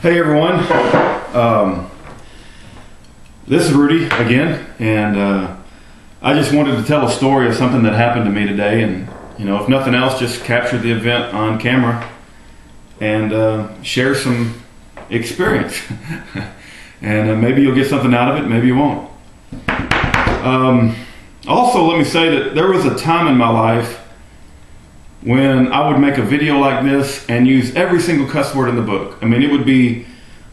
Hey everyone, this is Rudy again, and I just wanted to tell a story of something that happened to me today, and if nothing else, just capture the event on camera and share some experience. And maybe you'll get something out of it, maybe you won't. Also, let me say that there was a time in my life when I would make a video like this and use every single cuss word in the book. I mean, it would be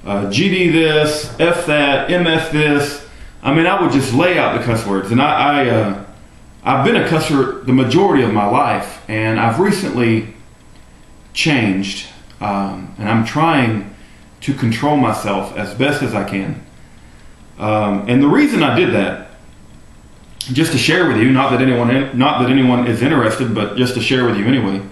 GD this, F that, MF this. I mean, I would just lay out the cuss words. And I've been a cusser the majority of my life, and I've recently changed, and I'm trying to control myself as best as I can. And the reason I did that, just to share with you, not that anyone is interested, but just to share with you anyway.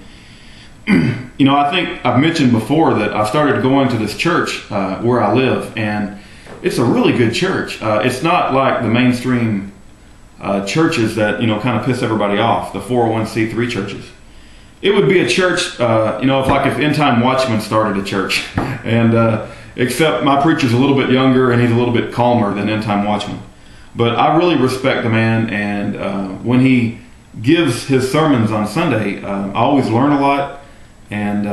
I think I've mentioned before that I started going to this church where I live, and it's a really good church. It's not like the mainstream churches that kind of piss everybody off, the 401c3 churches. It would be a church, if End Time Watchman started a church, and except my preacher's a little bit younger and he's a little bit calmer than End Time Watchman. But I really respect the man, and when he gives his sermons on Sunday, I always learn a lot, and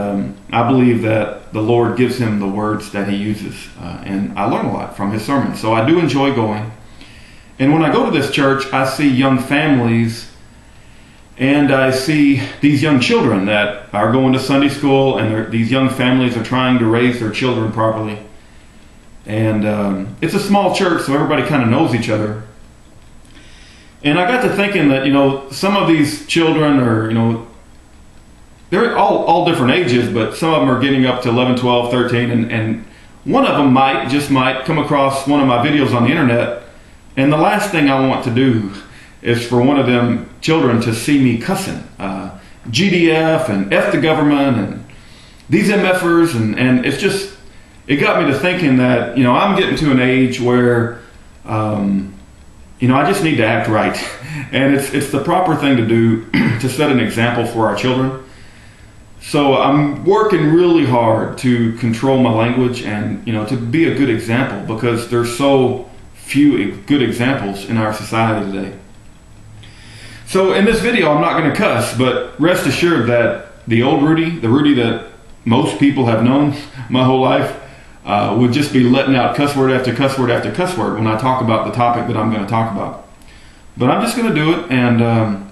I believe that the Lord gives him the words that he uses, and I learn a lot from his sermons. So I do enjoy going. And when I go to this church, I see young families, and I see these young children that are going to Sunday school, and these young families are trying to raise their children properly. And it's a small church, so everybody kind of knows each other. And I got to thinking that, some of these children are, they're all different ages, but some of them are getting up to 11, 12, 13. And one of them might come across one of my videos on the internet. And the last thing I want to do is for one of them children to see me cussing. GDF and F the government and these MFers. And it's just... It got me to thinking that, I'm getting to an age where, I just need to act right. And it's the proper thing to do to set an example for our children. So I'm working really hard to control my language and, to be a good example, because there's so few good examples in our society today. So in this video, I'm not going to cuss, but rest assured that the old Rudy, the Rudy that most people have known my whole life, would just be letting out cuss word after cuss word after cuss word when I talk about the topic that I'm going to talk about. But I'm just going to do it and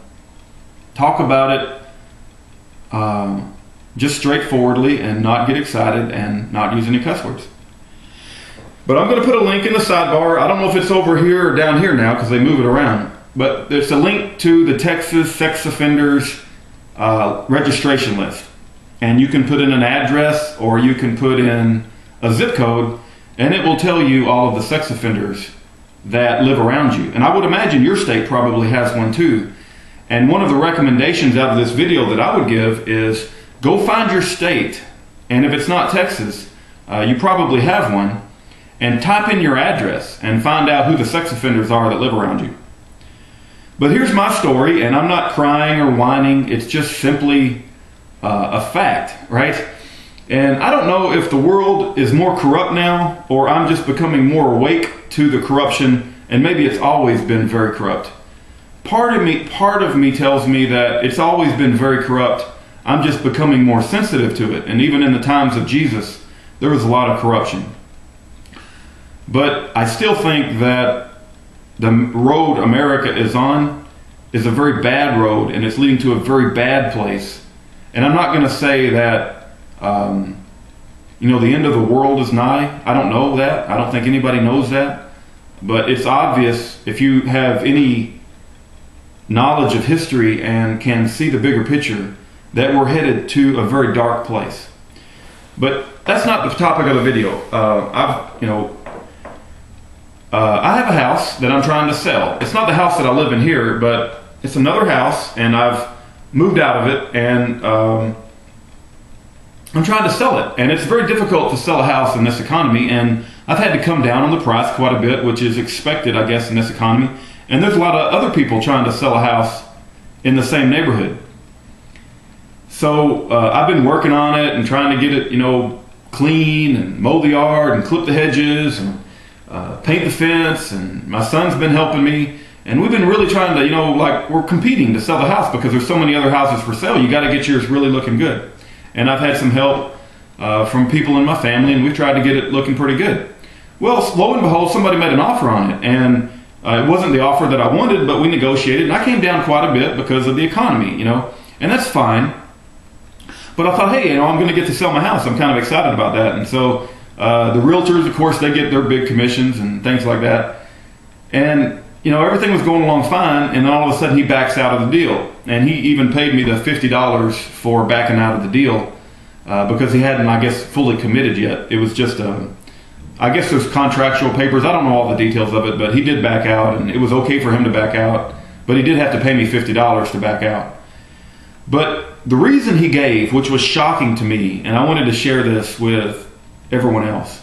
talk about it just straightforwardly and not get excited and not use any cuss words. But I'm going to put a link in the sidebar. I don't know if it's over here or down here now because they move it around. But there's a link to the Texas sex offenders registration list. And you can put in an address or you can put in a zip code, and it will tell you all of the sex offenders that live around you. And I would imagine your state probably has one too. And one of the recommendations out of this video that I would give is go find your state, and if it's not Texas, you probably have one, and type in your address and find out who the sex offenders are that live around you. But here's my story, and I'm not crying or whining, it's just simply a fact, right? And I don't know if the world is more corrupt now, or I'm just becoming more awake to the corruption, and maybe it's always been very corrupt. Part of me tells me that it's always been very corrupt. I'm just becoming more sensitive to it. And even in the times of Jesus, there was a lot of corruption. But I still think that the road America is on is a very bad road, and it's leading to a very bad place. And I'm not going to say that the end of the world is nigh. I don't know that. I don't think anybody knows that. But it's obvious if you have any knowledge of history and can see the bigger picture that we're headed to a very dark place. But that's not the topic of the video. I have a house that I'm trying to sell. It's not the house that I live in here, but it's another house, and I've moved out of it, and I'm trying to sell it, and it's very difficult to sell a house in this economy, and I've had to come down on the price quite a bit, which is expected, I guess, in this economy. And there's a lot of other people trying to sell a house in the same neighborhood. So I've been working on it and trying to get it, clean and mow the yard and clip the hedges and paint the fence. And my son's been helping me. And we've been really trying to, like we're competing to sell the house because there's so many other houses for sale. You got to get yours really looking good. And I've had some help from people in my family, and we've tried to get it looking pretty good. Well, lo and behold, somebody made an offer on it. And it wasn't the offer that I wanted, but we negotiated. And I came down quite a bit because of the economy, and that's fine. But I thought, hey, I'm going to get to sell my house. I'm kind of excited about that. And so the realtors, of course, they get their big commissions and things like that. And everything was going along fine, and then all of a sudden he backs out of the deal. And he even paid me the $50 for backing out of the deal because he hadn't, I guess, fully committed yet. It was just, I guess there's contractual papers. I don't know all the details of it, but he did back out, and it was okay for him to back out. But he did have to pay me $50 to back out. But the reason he gave, which was shocking to me, and I wanted to share this with everyone else,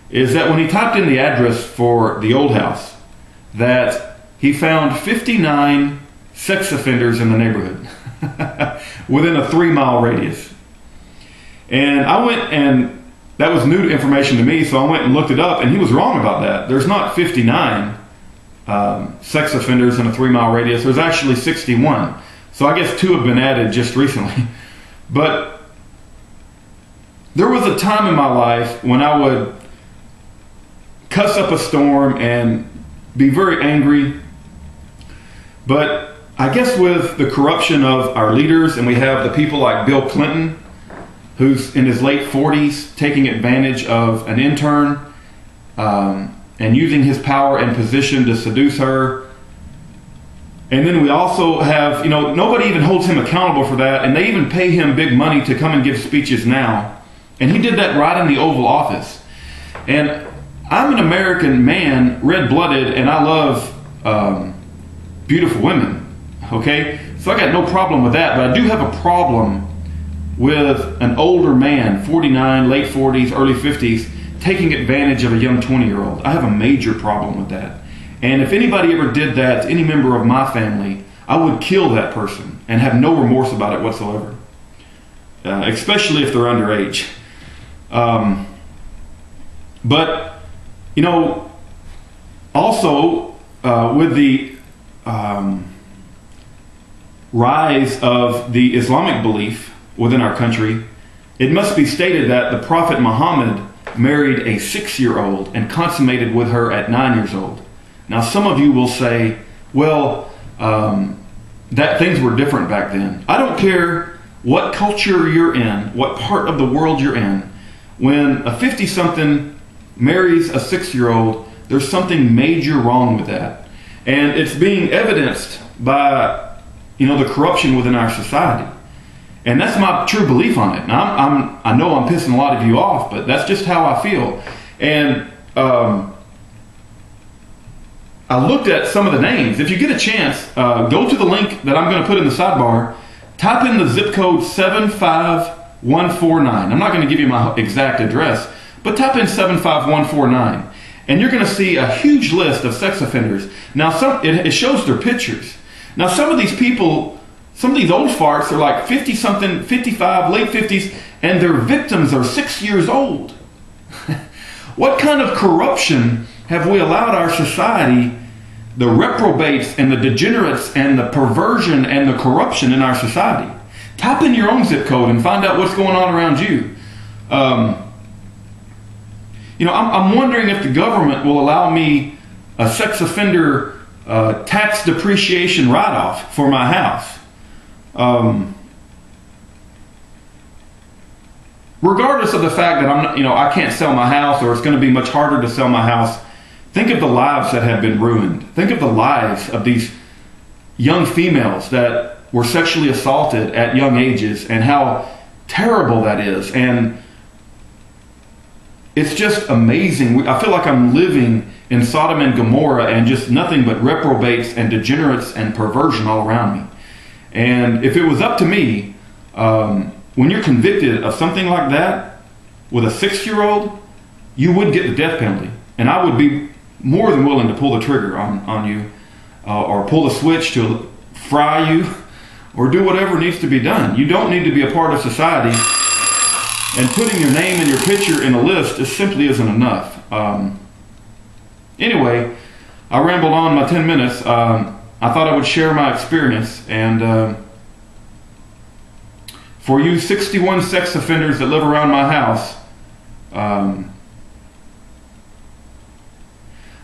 is that when he typed in the address for the old house, that he found 59 sex offenders in the neighborhood within a 3-mile radius. And I went, and that was new information to me, so I went and looked it up, and he was wrong about that. There's not 59 sex offenders in a 3-mile radius. There's actually 61. So I guess 2 have been added just recently. But there was a time in my life when I would cuss up a storm and be very angry. But I guess with the corruption of our leaders, and we have the people like Bill Clinton, who's in his late 40s taking advantage of an intern and using his power and position to seduce her. And then we also have, nobody even holds him accountable for that, and they even pay him big money to come and give speeches now. And he did that right in the Oval Office. And I'm an American man, red-blooded, and I love beautiful women, okay? So I got no problem with that, but I do have a problem with an older man, 49, late 40s, early 50s, taking advantage of a young 20-year-old. I have a major problem with that. And if anybody ever did that to any member of my family, I would kill that person and have no remorse about it whatsoever, especially if they're underage. But also with the rise of the Islamic belief within our country, it must be stated that the Prophet Muhammad married a 6-year-old and consummated with her at 9 years old. Now, some of you will say, well, that things were different back then. I don't care what culture you're in, what part of the world you're in. When a 50-something marries a 6-year-old, there's something major wrong with that. And it's being evidenced by, the corruption within our society. And that's my true belief on it. Now, I know I'm pissing a lot of you off, but that's just how I feel. And I looked at some of the names. If you get a chance, go to the link that I'm going to put in the sidebar. Type in the zip code 75149. I'm not going to give you my exact address, but type in 75149. And you're going to see a huge list of sex offenders. Now, it shows their pictures. Now, some of these people, some of these old farts are like 50-something, 55, late 50s, and their victims are 6 years old. What kind of corruption have we allowed our society, the reprobates and the degenerates and the perversion and the corruption in our society? Type in your own zip code and find out what's going on around you. I'm wondering if the government will allow me a sex offender tax depreciation write-off for my house. Regardless of the fact that I can't sell my house, or it's going to be much harder to sell my house, think of the lives that have been ruined. Think of the lives of these young females that were sexually assaulted at young ages and how terrible that is. And it's just amazing. I feel like I'm living in Sodom and Gomorrah and just nothing but reprobates and degenerates and perversion all around me. And if it was up to me, when you're convicted of something like that with a 6-year-old, you would get the death penalty. And I would be more than willing to pull the trigger on you, or pull the switch to fry you, or do whatever needs to be done. You don't need to be a part of society And putting your name and your picture in a list just simply isn't enough. Anyway, I rambled on my 10 minutes. I thought I would share my experience. And for you 61 sex offenders that live around my house,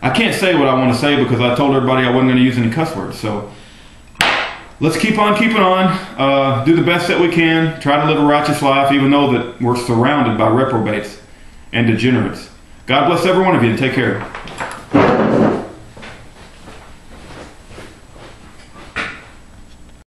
I can't say what I want to say because I told everybody I wasn't going to use any cuss words. So let's keep on keeping on. Do the best that we can. Try to live a righteous life, even though that we're surrounded by reprobates and degenerates. God bless every one of you, and take care.